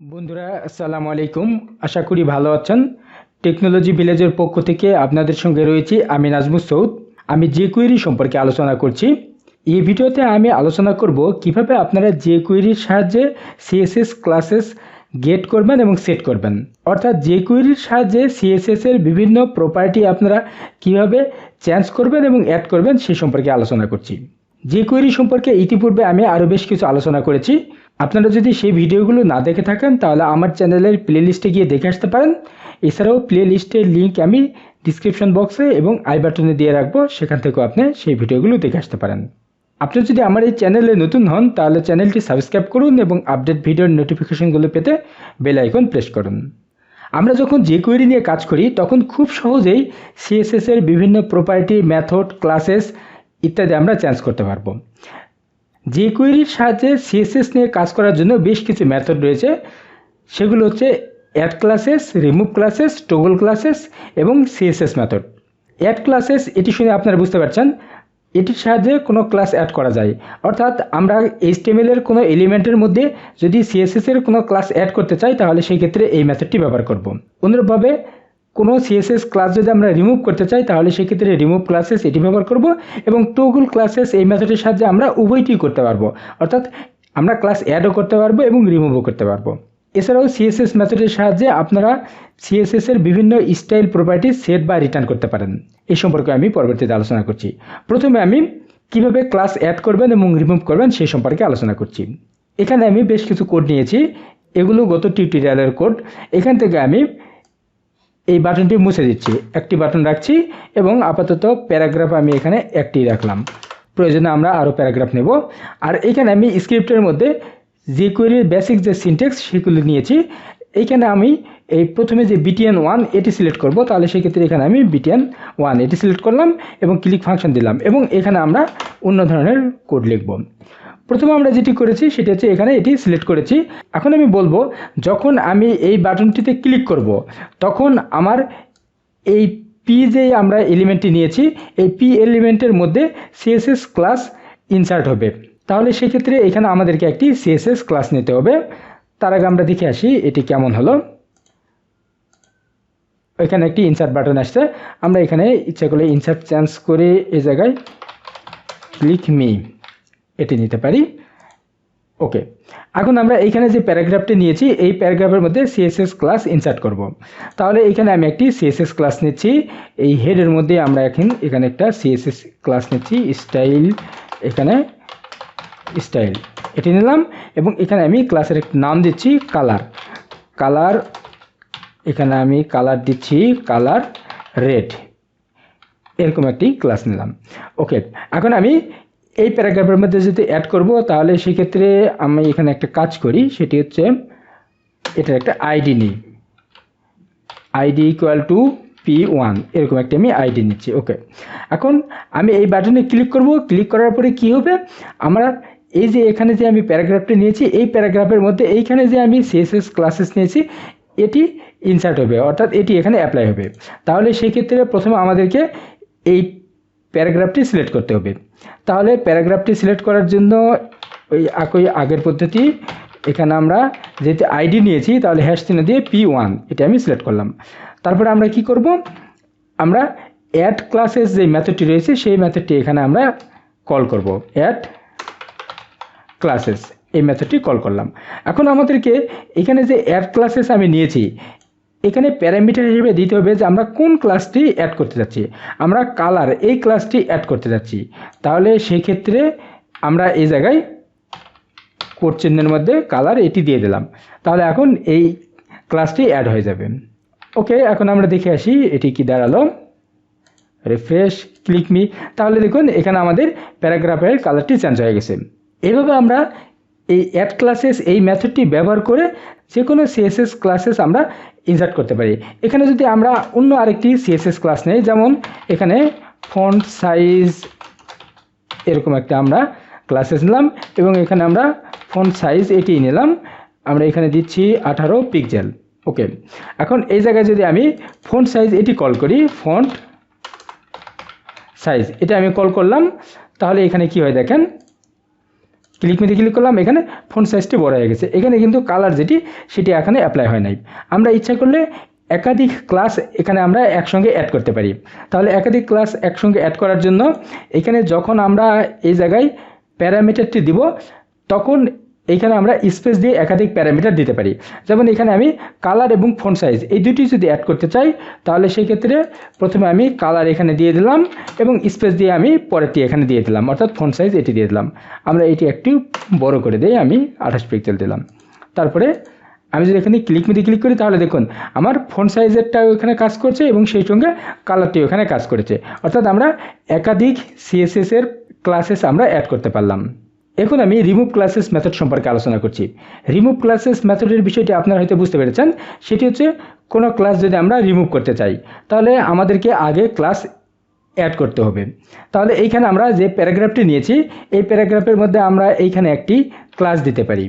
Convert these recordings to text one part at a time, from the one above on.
বন্ধুরা আসসালামু আলাইকুম। আশা করি ভালো আছেন। টেকনোলজি ভিলেজের পক্ষ থেকে আপনাদের সঙ্গে রয়েছি আমি নাজমুস সৌদ। আমি jQuery সম্পর্কে আলোচনা করছি। এই ভিডিওতে আমি আলোচনা করব কিভাবে আপনারা jQueryর সাহায্যে CSS ক্লাসেস গেট করবেন এবং সেট করবেন। অর্থাৎ jQueryর সাহায্যে CSS এর বিভিন্ন প্রপার্টি আপনারা কিভাবে চেঞ্জ করবেন এবং অ্যাড করবেন সে সম্পর্কে আলোচনা করছি। jQuery সম্পর্কে ইতিপূর্বে আমি আরও বেশ কিছু আলোচনা করেছি। আপনারা যদি সেই ভিডিওগুলো না দেখে থাকেন তাহলে আমার চ্যানেলের প্লেলিস্টে গিয়ে দেখে আসতে পারেন। এছাড়াও প্লেলিস্টের লিঙ্ক আমি ডিসক্রিপশন বক্সে এবং আই বাটনে দিয়ে রাখবো, সেখান থেকেও আপনি সেই ভিডিওগুলো দেখে আসতে পারেন। আপনি যদি আমার এই চ্যানেলে নতুন হন তাহলে চ্যানেলটি সাবস্ক্রাইব করুন এবং আপডেট ভিডিওর নোটিফিকেশনগুলো পেতে বেল আইকন প্রেস করুন। আমরা যখন jQuery নিয়ে কাজ করি তখন খুব সহজেই CSS এর বিভিন্ন প্রপার্টি, মেথড, ক্লাসেস ইত্যাদি আমরা চেঞ্জ করতে পারবো। jQueryর সাহায্যে CSS নিয়ে কাজ করার জন্য বেশ কিছু মেথড রয়েছে। সেগুলো হচ্ছে add classes, remove classes, toggle classes এবং CSS মেথড। অ্যাড ক্লাসেস, এটি শুনে আপনারা বুঝতে পারছেন, এটির সাহায্যে কোনো ক্লাস অ্যাড করা যায়। অর্থাৎ আমরা HTML এর কোনো এলিমেন্টের মধ্যে যদি CSS এর কোনো ক্লাস অ্যাড করতে চাই তাহলে সেই ক্ষেত্রে এই মেথডটি ব্যবহার করব। অনুরূপভাবে কোনো CSS ক্লাস যদি আমরা রিমুভ করতে চাই তাহলে সেক্ষেত্রে রিমুভ ক্লাসেস এটি ব্যবহার করব। এবং টগল ক্লাসেস এই মেথডের সাহায্যে আমরা উভয়টি করতে পারবো। অর্থাৎ আমরা ক্লাস অ্যাডও করতে পারবো এবং রিমুভও করতে পারবো। এছাড়াও CSS মেথডের সাহায্যে আপনারা CSS এর বিভিন্ন স্টাইল প্রপার্টি সেট বা রিটার্ন করতে পারেন। এই সম্পর্কে আমি পরবর্তীতে আলোচনা করছি। প্রথমে আমি কিভাবে ক্লাস অ্যাড করবেন এবং রিমুভ করবেন সেই সম্পর্কে আলোচনা করছি। এখানে আমি বেশ কিছু কোড নিয়েছি, এগুলো গত টিউটোরিয়ালের কোড। এখান থেকে আমি এই বাটনটি মুছে দিচ্ছি, একটি বাটন রাখছি এবং আপাতত প্যারাগ্রাফ আমি এখানে একটি রাখলাম। প্রয়োজনে আমরা আরও প্যারাগ্রাফ নেব। আর এখানে আমি স্ক্রিপ্টের মধ্যে jQueryর বেসিক যে সিনট্যাক্স সেগুলো নিয়েছি। এইখানে আমি এই প্রথমে যে btn1 এটি সিলেক্ট করব, তাহলে সেক্ষেত্রে এখানে আমি btn1 এটি সিলেক্ট করলাম এবং ক্লিক ফাংশন দিলাম এবং এখানে আমরা অন্য ধরনের কোড লিখব। প্রথমে আমরা যেটি করেছি সেটি হচ্ছে এখানে এটি সিলেক্ট করেছি। এখন আমি বলবো যখন আমি এই বাটনটিতে ক্লিক করব তখন আমার এই পি যে আমরা এলিমেন্টটি নিয়েছি এই পি এলিমেন্টের মধ্যে CSS ক্লাস ইনসার্ট হবে। তাহলে সেক্ষেত্রে এখানে আমাদেরকে একটি CSS ক্লাস নিতে হবে। তার আগে আমরা দেখে আসি এটি কেমন হলো। এখানে একটি ইনসার্ট বাটন আসছে। আমরা এখানে ইচ্ছা করলে ইনসার্ট চেঞ্জ করে এই জায়গায় ক্লিক মি এটি নিতে পারি। ওকে, এখন আমরা এইখানে যে প্যারাগ্রাফটি নিয়েছি এই প্যারাগ্রাফের মধ্যে CSS ক্লাস ইনসার্ট করব। তাহলে এখানে আমি একটি CSS ক্লাস নিচ্ছি। এই হেডের মধ্যে আমরা এখানে একটা CSS ক্লাস নিচ্ছি, স্টাইল, এখানে স্টাইল এটি নিলাম এবং এখানে আমি ক্লাসের একটা নাম দিচ্ছি কালার। এখানে আমি কালার দিচ্ছি কালার রেড, এরকম একটি ক্লাস নিলাম। ওকে, এখন আমি এই প্যারাগ্রাফের মধ্যে যদি অ্যাড করব তাহলে সেক্ষেত্রে আমি এখানে একটা কাজ করি, সেটি হচ্ছে এটার একটা আইডি নিই, আইডি ইকুয়াল টু P1, এরকম একটা আমি আইডি নিচ্ছি। ওকে, এখন আমি এই বাটনে ক্লিক করব। ক্লিক করার পরে কি হবে, আমরা এই যে এখানে যে আমি প্যারাগ্রাফটি নিয়েছি এই প্যারাগ্রাফের মধ্যে এইখানে যে আমি CSS ক্লাসেস নিয়েছি এটি ইনসার্ট হবে, অর্থাৎ এটি এখানে অ্যাপ্লাই হবে। তাহলে সেক্ষেত্রে প্রথমে আমাদেরকে এই প্যারাগ্রাফটি সিলেক্ট করতে হবে। তাহলে প্যারাগ্রাফটি সিলেক্ট করার জন্য ওই আগের পদ্ধতি, এখানে আমরা যেহেতু আইডি নিয়েছি তাহলে হ্যাশ চিহ্ন দিয়ে P1 এটা আমি সিলেক্ট করলাম। তারপরে আমরা কি করব, আমরা অ্যাড ক্লাসেস যে মেথডটি রয়েছে সেই মেথডটি এখানে আমরা কল করব, অ্যাড ক্লাসেস এই মেথডটি কল করলাম। এখন আমাদেরকে এখানে যে অ্যাড ক্লাসেস আমি নিয়েছি এখানে প্যারামিটার হিসেবে দিতে হবে যে আমরা কোন ক্লাসটি অ্যাড করতে যাচ্ছি। আমরা কালার এই ক্লাসটি অ্যাড করতে যাচ্ছি, তাহলে সেই ক্ষেত্রে আমরা এই জায়গায় কোড চিহ্নের মধ্যে কালার এটি দিয়ে দিলাম। তাহলে এখন এই ক্লাসটি অ্যাড হয়ে যাবে। ওকে, এখন আমরা দেখে আসি এটি কি দাঁড়ালো। রিফ্রেশ, ক্লিক মি, তাহলে দেখুন এখানে আমাদের প্যারাগ্রাফের কালারটি চেঞ্জ হয়ে গেছে। এইভাবে আমরা এই অ্যাড ক্লাসেস এই মেথডটি ব্যবহার করে যে কোনো CSS ক্লাসেস আমরা ইনসার্ট করতে পারি। এখানে যদি আমরা অন্য আরেকটি CSS ক্লাস নেই, যেমন এখানে ফন্ট সাইজ, এরকম একটা আমরা ক্লাসেস নিলাম এবং এখানে আমরা ফন্ট সাইজ এটি নিলাম, আমরা এখানে দিচ্ছি 18 পিক্সেল। ওকে, এখন এই জায়গায় যদি আমি ফন্ট সাইজ এটি কল করি, ফন্ট সাইজ এটা আমি কল করলাম, তাহলে এখানে কি হয় দেখেন, ক্লিক করলাম, এখানে ফন্ট সাইজটি বড় হয়ে গেছে। এখানে কিন্তু কালার যেটি সেটি এখানে অ্যাপ্লাই হয় নাই। আমরা ইচ্ছা করলে একাধিক ক্লাস এখানে আমরা একসঙ্গে অ্যাড করতে পারি। তাহলে একাধিক ক্লাস একসঙ্গে অ্যাড করার জন্য এখানে যখন আমরা এই জায়গায় প্যারামিটারটি দিব তখন এইখানে আমরা স্পেস দিয়ে একাধিক প্যারামিটার দিতে পারি। যেমন এখানে আমি কালার এবং ফন্ট সাইজ এই দুটি যদি অ্যাড করতে চাই তাহলে সেই ক্ষেত্রে প্রথমে আমি কালার এখানে দিয়ে দিলাম এবং স্পেস দিয়ে আমি পরেরটি এখানে দিয়ে দিলাম, অর্থাৎ ফন্ট সাইজ এটি দিয়ে দিলাম। আমরা এটি একটু বড় করে দিই, আমি 28 পিক্সেল দিলাম। তারপরে আমি যদি এখানে ক্লিক করি তাহলে দেখুন আমার ফন্ট সাইজেরটাও এখানে কাজ করছে এবং সেই সঙ্গে কালারটিও এখানে কাজ করেছে, অর্থাৎ আমরা একাধিক CSS এর ক্লাসেস আমরা অ্যাড করতে পারলাম। এখন আমি রিমুভ ক্লাসেস মেথড সম্পর্কে আলোচনা করছি। রিমুভ ক্লাসেস মেথডের বিষয়টি আপনারা হয়তো বুঝতে পেরেছেন। সেটি হচ্ছে কোনো ক্লাস যদি আমরা রিমুভ করতে চাই তাহলে আমাদেরকে আগে ক্লাস অ্যাড করতে হবে। তাহলে এইখানে আমরা যে প্যারাগ্রাফটি নিয়েছি এই প্যারাগ্রাফের মধ্যে আমরা এইখানে একটি ক্লাস দিতে পারি।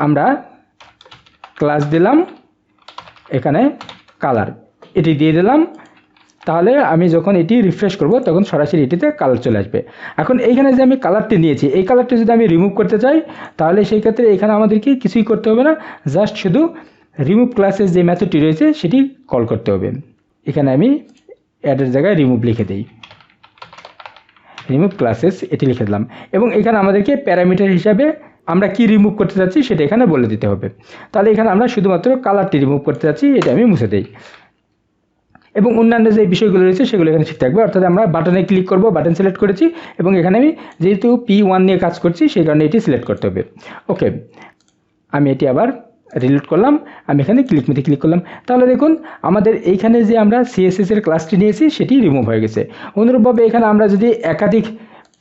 আমরা ক্লাস দিলাম, এখানে কালার এটি দিয়ে দিলাম। তাহলে আমি যখন এটি রিফ্রেশ করব তখন সরাসরি এটিতে কালার চলে আসবে। এখন এইখানে যে আমি কালারটি নিয়েছি এই কালারটি যদি আমি রিমুভ করতে চাই তাহলে সেই ক্ষেত্রে এখানে আমাদেরকে কিছুই করতে হবে না, জাস্ট শুধু রিমুভ ক্লাসের যে মেথডটি রয়েছে সেটি কল করতে হবে। এখানে আমি অ্যাডের জায়গায় রিমুভ লিখে দিই, রিমুভ ক্লাসেস এটি লিখে দিলাম এবং এখানে আমাদেরকে প্যারামিটার হিসাবে আমরা কি রিমুভ করতে যাচ্ছি সেটা এখানে বলে দিতে হবে। তাহলে এখানে আমরা শুধুমাত্র কালারটি রিমুভ করতে যাচ্ছি, এটা আমি মুছে দিই এবং অন্যান্য যে বিষয়গুলো রয়েছে সেগুলো এখানে ঠিক থাকবে। অর্থাৎ আমরা বাটনে ক্লিক করব, বাটন সিলেক্ট করেছি এবং এখানে আমি যেহেতু P1 নিয়ে কাজ করছি সেই কারণে এটি সিলেক্ট করতে হবে। ওকে, আমি এটি আবার রিলোড করলাম, আমি এখানে ক্লিক করলাম। তাহলে দেখুন আমাদের এইখানে যে আমরা CSS এর ক্লাসটি নিয়েছি সেটি রিমুভ হয়ে গেছে। অনুরূপভাবে এখানে আমরা যদি একাধিক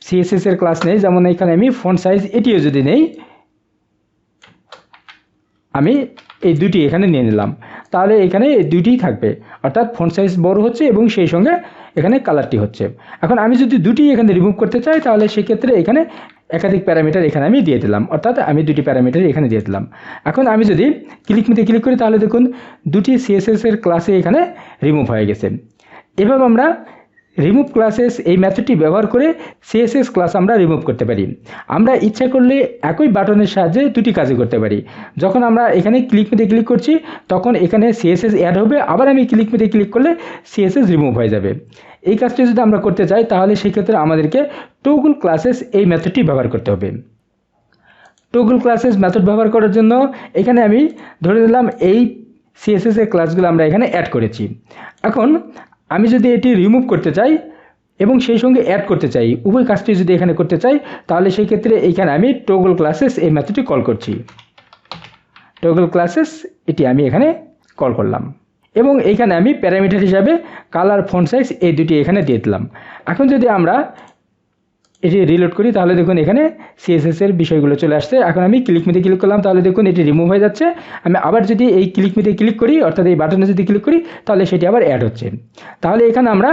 CSS এর ক্লাস নেই, যেমন এখানে আমি ফন্ট সাইজ এটিও যদি নেই, আমি এই দুটি এখানে নিয়ে নিলাম, তাহলে এখানে এই দুটিই থাকবে, অর্থাৎ ফন্ট সাইজ বড় হচ্ছে এবং সেই সঙ্গে এখানে কালারটি হচ্ছে। এখন আমি যদি দুটি এখানে রিমুভ করতে চাই তাহলে সেক্ষেত্রে এখানে একাধিক প্যারামিটার এখানে আমি দিয়ে দিলাম, অর্থাৎ আমি দুটি প্যারামিটার এখানে দিয়ে দিলাম। এখন আমি যদি ক্লিক করি তাহলে দেখুন দুটি CSS এর ক্লাসে এখানে রিমুভ হয়ে গেছে। এভাবে আমরা রিমুভ ক্লাসেস এই মেথডটি ব্যবহার করে CSS ক্লাস আমরা রিমুভ করতে পারি। আমরা ইচ্ছা করলে একই বাটনের সাহায্যে দুটি কাজই করতে পারি। যখন আমরা এখানে ক্লিক করছি তখন এখানে CSS অ্যাড হবে, আবার আমি ক্লিক করলে CSS রিমুভ হয়ে যাবে। এই কাজটি যদি আমরা করতে চাই তাহলে সেক্ষেত্রে আমাদেরকে টগল ক্লাসেস এই মেথডটি ব্যবহার করতে হবে। টগল ক্লাসেস মেথড ব্যবহার করার জন্য এখানে আমি ধরে নিলাম এই CSS এর ক্লাসগুলো আমরা এখানে অ্যাড করেছি। এখন আমি যদি এটি রিমুভ করতে চাই এবং সেই সঙ্গে অ্যাড করতে চাই, উভয় কাজটি যদি এখানে করতে চাই তাহলে সেই ক্ষেত্রে এইখানে আমি টগল ক্লাসেস এই মেথডটি কল করছি। টগল ক্লাসেস এটি আমি এখানে কল করলাম এবং এইখানে আমি প্যারামিটার হিসাবে কালার, ফন্ট সাইজ এই দুটি এখানে দিয়ে দিলাম। এখন যদি আমরা এটি রিলোড করি তাহলে দেখুন এখানে CSS এর বিষয়গুলো চলে আসছে। এখন আমি ক্লিক করলাম তাহলে দেখুন এটি রিমুভ হয়ে যাচ্ছে। আমি আবার যদি এই ক্লিক করি, অর্থাৎ এই বাটনে যদি ক্লিক করি তাহলে সেটি আবার অ্যাড হচ্ছে। তাহলে এখানে আমরা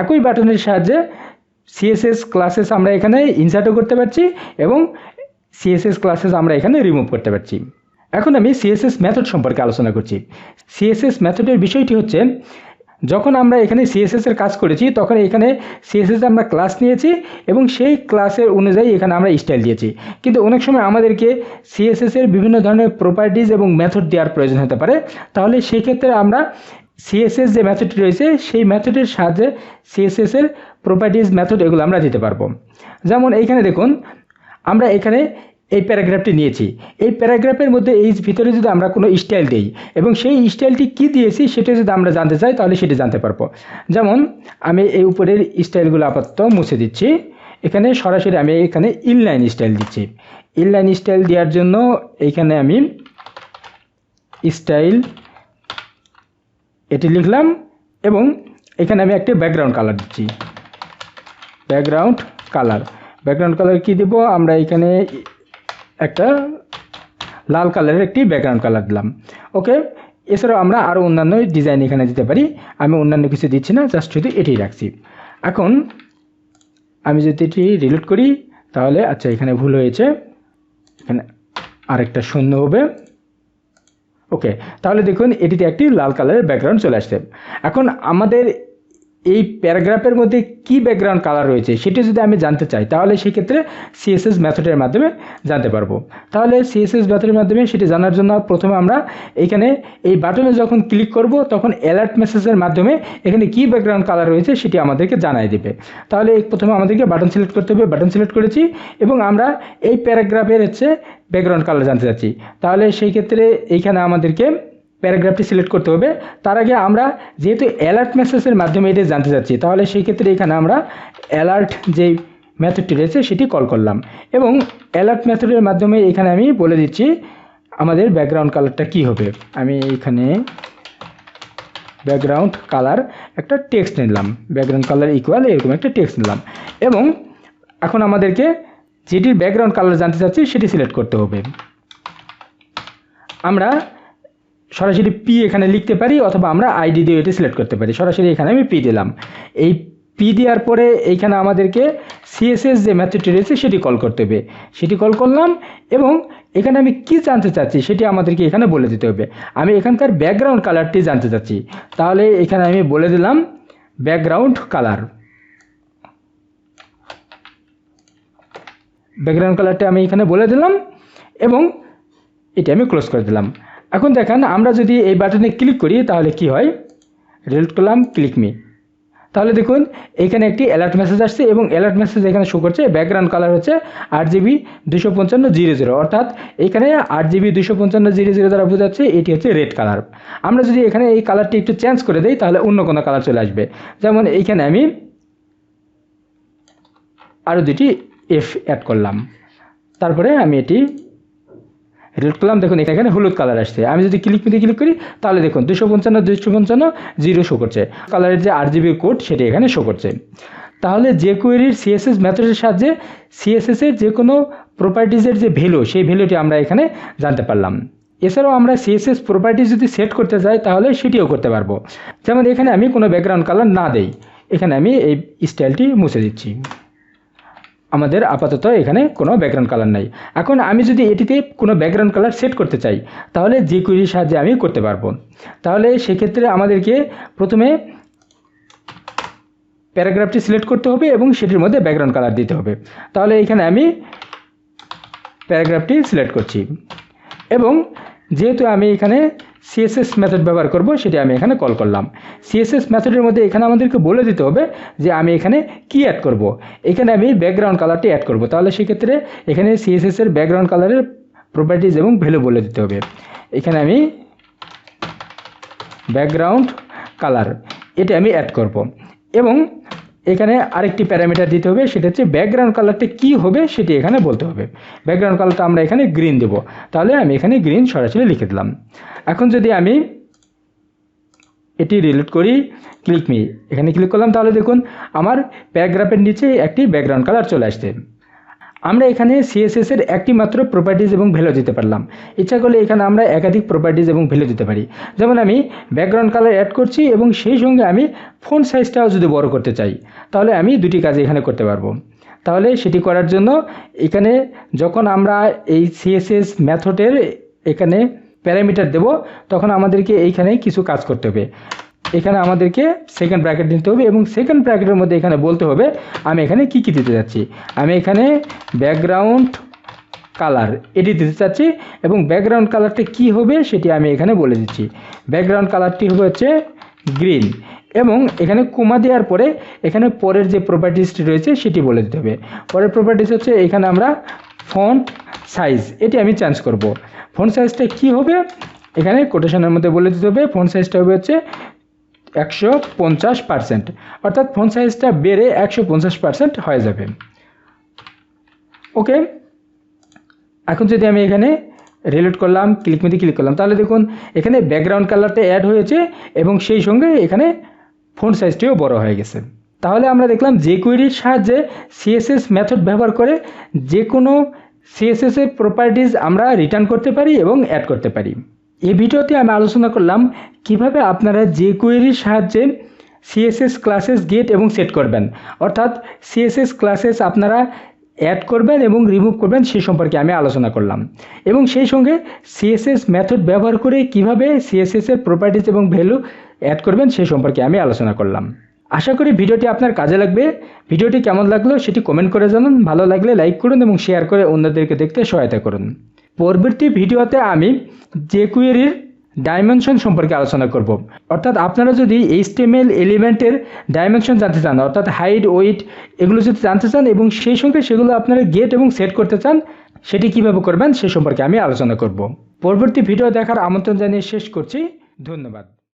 একই বাটনের সাহায্যে CSS ক্লাসেস আমরা এখানে ইনসার্টও করতে পারছি এবং CSS ক্লাসেস আমরা এখানে রিমুভ করতে পারছি। এখন আমি CSS মেথড সম্পর্কে আলোচনা করছি। CSS মেথডের বিষয়টি হচ্ছে যখন আমরা এখানে CSS এর কাজ করেছি তখন এখানে CSS আমরা ক্লাস নিয়েছি এবং সেই ক্লাসের অনুযায়ী এখানে আমরা স্টাইল দিয়েছি, কিন্তু অনেক সময় আমাদেরকে CSS এর বিভিন্ন ধরনের প্রপার্টিজ এবং মেথড দেওয়ার প্রয়োজন হতে পারে। তাহলে সেই ক্ষেত্রে আমরা CSS যে মেথডটি রয়েছে সেই মেথডের সাহায্যে CSS এর প্রপার্টিজ মেথড এগুলো আমরা দিতে পারবো। যেমন এইখানে দেখুন আমরা এখানে এই প্যারাগ্রাফটি নিয়েছি, এই প্যারাগ্রাফের মধ্যে এই ভিতরে যদি আমরা কোনো স্টাইল দিই এবং সেই স্টাইলটি কি দিয়েছি সেটা যদি আমরা জানতে চাই তাহলে সেটি জানতে পারবো। যেমন আমি এই উপরের স্টাইলগুলো আপাতত মুছে দিচ্ছি, এখানে সরাসরি আমি এখানে ইনলাইন স্টাইল দিচ্ছি। ইনলাইন স্টাইল দেওয়ার জন্য এইখানে আমি স্টাইল এটি লিখলাম এবং এখানে আমি একটা ব্যাকগ্রাউন্ড কালার দিচ্ছি। ব্যাকগ্রাউন্ড কালার কি দেব, আমরা এখানে একটা লাল কালারের একটি ব্যাকগ্রাউন্ড কালার দিলাম। ওকে, এছাড়াও আমরা আরও অন্যান্য ডিজাইন এখানে দিতে পারি, আমি অন্যান্য কিছু দিচ্ছি না, জাস্ট শুধু এটাই রাখছি। এখন আমি যদি এটি রিলোড করি তাহলে আচ্ছা এখানে ভুল হয়েছে, এখানে আরেকটা শূন্য হবে। ওকে, তাহলে দেখুন এটিতে একটি লাল কালারের ব্যাকগ্রাউন্ড চলে আসছে। এখন আমাদের এই প্যারাগ্রাফের মধ্যে কি ব্যাকগ্রাউন্ড কালার রয়েছে সেটা যদি আমি জানতে চাই তাহলে সেক্ষেত্রে সিএসএস মেথডের মাধ্যমে জানতে পারবো। তাহলে সিএসএস মেথডের মাধ্যমে সেটি জানার জন্য প্রথমে আমরা এখানে এই বাটনে যখন ক্লিক করব তখন অ্যালার্ট মেসেজের মাধ্যমে এখানে কি ব্যাকগ্রাউন্ড কালার রয়েছে সেটি আমাদেরকে জানাই দেবে। তাহলে প্রথমে আমাদেরকে বাটন সিলেক্ট করতে হবে, বাটন সিলেক্ট করেছি এবং আমরা এই প্যারাগ্রাফের ব্যাকগ্রাউন্ড কালার জানতে চাচ্ছি। তাহলে সেই ক্ষেত্রে এইখানে আমাদেরকে প্যারাগ্রাফটি সিলেক্ট করতে হবে। তার আগে আমরা যেহেতু অ্যালার্ট মেসেজের মাধ্যমে এটা জানতে চাচ্ছি তাহলে সেই ক্ষেত্রে এখানে আমরা অ্যালার্ট যে মেথডটি রয়েছে সেটি কল করলাম এবং অ্যালার্ট মেথডের মাধ্যমে এখানে আমি বলে দিচ্ছি আমাদের ব্যাকগ্রাউন্ড কালারটা কি হবে। আমি এখানে ব্যাকগ্রাউন্ড কালার একটা টেক্সট নিলাম, ব্যাকগ্রাউন্ড কালার ইকুয়াল এরকম একটা টেক্সট নিলাম এবং এখন আমাদেরকে যেটির ব্যাকগ্রাউন্ড কালার জানতে চাচ্ছি সেটি সিলেক্ট করতে হবে। আমরা সরাসরি পি এখানে লিখতে পারি অথবা আমরা আইডি দিয়ে এটি সিলেক্ট করতে পারি। সরাসরি এখানে আমি পি দিলাম। এই পি দেওয়ার পরে এইখানে আমাদেরকে সিএসএস যে মেথডটি রয়েছে সেটি কল করতে হবে। সেটি কল করলাম এবং এখানে আমি কি জানতে চাচ্ছি সেটি আমাদেরকে এখানে বলে দিতে হবে। আমি এখানকার ব্যাকগ্রাউন্ড কালারটি জানতে চাচ্ছি, তাহলে এখানে আমি বলে দিলাম ব্যাকগ্রাউন্ড কালার। ব্যাকগ্রাউন্ড কালারটা আমি এখানে বলে দিলাম এবং এটি আমি ক্লোজ করে দিলাম। এখন দেখেন আমরা যদি এই বাটনে ক্লিক করি তাহলে কি হয়, রিলোড করলাম, ক্লিক মি, তাহলে দেখুন এখানে একটি অ্যালার্ট মেসেজ আসছে এবং অ্যালার্ট মেসেজ এখানে শো করছে ব্যাকগ্রাউন্ড কালার হচ্ছে 8GB 25500, অর্থাৎ এখানে 8GB 25500 দ্বারা বোঝাচ্ছে এটি হচ্ছে রেড কালার। আমরা যদি এখানে এই কালারটি একটু চেঞ্জ করে দেই তাহলে অন্য কোনো কালার চলে আসবে। যেমন এইখানে আমি আরও দুটি এফ অ্যাড করলাম, তারপরে আমি এটি রিলোড করলাম, দেখুন এখানে হলুদ কালার আসছে। আমি যদি ক্লিক করি তাহলে দেখুন 255 শো করছে, কালারের যে RGB কোড সেটি এখানে শো করছে। তাহলে jQueryর CSS মেথডের সাহায্যে CSS এর যে কোনো প্রপার্টিজের যে ভ্যালু সেই ভ্যালুটি আমরা এখানে জানতে পারলাম। এছাড়াও আমরা CSS প্রপার্টিজ যদি সেট করতে চাই তাহলে সেটিও করতে পারবো। যেমন এখানে আমি কোনো ব্যাকগ্রাউন্ড কালার না দেই, এখানে আমি এই স্টাইলটি মুছে দিচ্ছি। আমাদের আপাতত এখানে কোনো ব্যাকগ্রাউন্ড কালার নাই। এখন আমি যদি এটিতে কোনো ব্যাকগ্রাউন্ড কালার সেট করতে চাই তাহলে jQueryর সাহায্যে আমি করতে পারবো। তাহলে সেক্ষেত্রে আমাদেরকে প্রথমে প্যারাগ্রাফটি সিলেক্ট করতে হবে এবং সেটির মধ্যে ব্যাকগ্রাউন্ড কালার দিতে হবে। তাহলে এখানে আমি প্যারাগ্রাফটি সিলেক্ট করছি এবং যেহেতু আমি এখানে CSS মেথড ব্যবহার করব সেটি আমি এখানে কল করলাম। CSS মেথডের মধ্যে এখানে আমাদেরকে বলে দিতে হবে যে আমি এখানে কি অ্যাড করব। এখানে আমি ব্যাকগ্রাউন্ড কালারটি অ্যাড করব। তাহলে সেক্ষেত্রে এখানে CSS এর ব্যাকগ্রাউন্ড কালারের প্রপার্টিজ এবং ভ্যালু বলে দিতে হবে। এখানে আমি ব্যাকগ্রাউন্ড কালার এটা আমি অ্যাড করব এবং এখানে আরেকটি প্যারামিটার দিতে হবে, সেটা হচ্ছে ব্যাকগ্রাউন্ড কালারটা কি হবে সেটি এখানে বলতে হবে। ব্যাকগ্রাউন্ড কালারটা আমরা এখানে গ্রিন দেব, তাহলে আমি এখানে গ্রিন সরাসরি লিখে দিলাম। এখন যদি আমি এটি রিলোড করি, ক্লিক মি, এখানে ক্লিক করলাম, তাহলে দেখুন আমার প্যারাগ্রাফের নিচে একটি ব্যাকগ্রাউন্ড কালার চলে আসছে। আমরা এখানে CSS এর একটি মাত্র প্রপার্টিজ এবং ভ্যালু দিতে পারলাম। ইচ্ছা করলে এখানে আমরা একাধিক প্রপার্টিজ এবং ভ্যালু দিতে পারি। যেমন আমি ব্যাকগ্রাউন্ড কালার অ্যাড করছি এবং সেই সঙ্গে আমি ফন্ট সাইজটাও যদি বড় করতে চাই তাহলে আমি দুটি কাজ এখানে করতে পারবো। তাহলে সেটি করার জন্য এখানে যখন আমরা এই CSS মেথডের এখানে প্যারামিটার দেব তখন আমাদেরকে এইখানে কিছু কাজ করতে হবে। এখানে আমাদেরকে সেকেন্ড ব্র্যাকেট দিতে হবে এবং সেকেন্ড ব্র্যাকেটের মধ্যে এখানে বলতে হবে আমি এখানে কি কি দিতে যাচ্ছি। আমি এখানে ব্যাকগ্রাউন্ড কালার এটি দিতে চাচ্ছি এবং ব্যাকগ্রাউন্ড কালারটা কি হবে সেটি আমি এখানে বলে দিচ্ছি। ব্যাকগ্রাউন্ড কালারটি হবে হচ্ছে গ্রিন এবং এখানে কোমা দেওয়ার পরে এখানে পরের যে প্রপার্টিসটি রয়েছে সেটি বলে দিতে হবে। পরের প্রপার্টিস হচ্ছে এখানে আমরা ফন্ট সাইজ এটি আমি চেঞ্জ করব। ফন্ট সাইজটা কি হবে এখানে কোটেশনের মধ্যে বলে দিতে হবে। ফন্ট সাইজটা হবে হচ্ছে 150%, অর্থাৎ ফন্ট সাইজটা বেড়ে 150% হয়ে যাবে। ওকে, এখন যদি আমি এখানে রিলোড করলাম, ক্লিক করলাম, তাহলে দেখুন এখানে ব্যাকগ্রাউন্ড কালারটা অ্যাড হয়েছে এবং সেই সঙ্গে এখানে ফন্ট সাইজটিও বড় হয়ে গেছে। তাহলে আমরা দেখলাম jQueryর সাহায্যে CSS মেথড ব্যবহার করে যে কোনো CSS এর প্রপার্টিজ আমরা রিটার্ন করতে পারি এবং অ্যাড করতে পারি। এই ভিডিওতে আমি আলোচনা করলাম কিভাবে আপনারা jQueryর সাহায্যে CSS ক্লাসেস গেট এবং সেট করবেন, অর্থাৎ CSS ক্লাসেস আপনারা অ্যাড করবেন এবং রিমুভ করবেন সে সম্পর্কে আমি আলোচনা করলাম এবং সেই সঙ্গে CSS মেথড ব্যবহার করে কিভাবে CSS এর প্রপার্টিজ এবং ভ্যালু অ্যাড করবেন সে সম্পর্কে আমি আলোচনা করলাম। আশা করি ভিডিওটি আপনার কাজে লাগবে। ভিডিওটি কেমন লাগলো সেটি কমেন্ট করে জানান। ভালো লাগলে লাইক করুন এবং শেয়ার করে অন্যদেরকে দেখতে সহায়তা করুন। পরবর্তী ভিডিওতে আমি jQueryর ডাইমেনশন সম্পর্কে আলোচনা করব। অর্থাৎ আপনারা যদি HTML এলিমেন্টের ডাইমেনশন জানতে চান, অর্থাৎ হাইট, ওয়েট এগুলো যদি জানতে চান এবং সেই সঙ্গে সেগুলো আপনারা গেট এবং সেট করতে চান, সেটি কিভাবে করবেন সে সম্পর্কে আমি আলোচনা করব। পরবর্তী ভিডিও দেখার আমন্ত্রণ জানিয়ে শেষ করছি। ধন্যবাদ।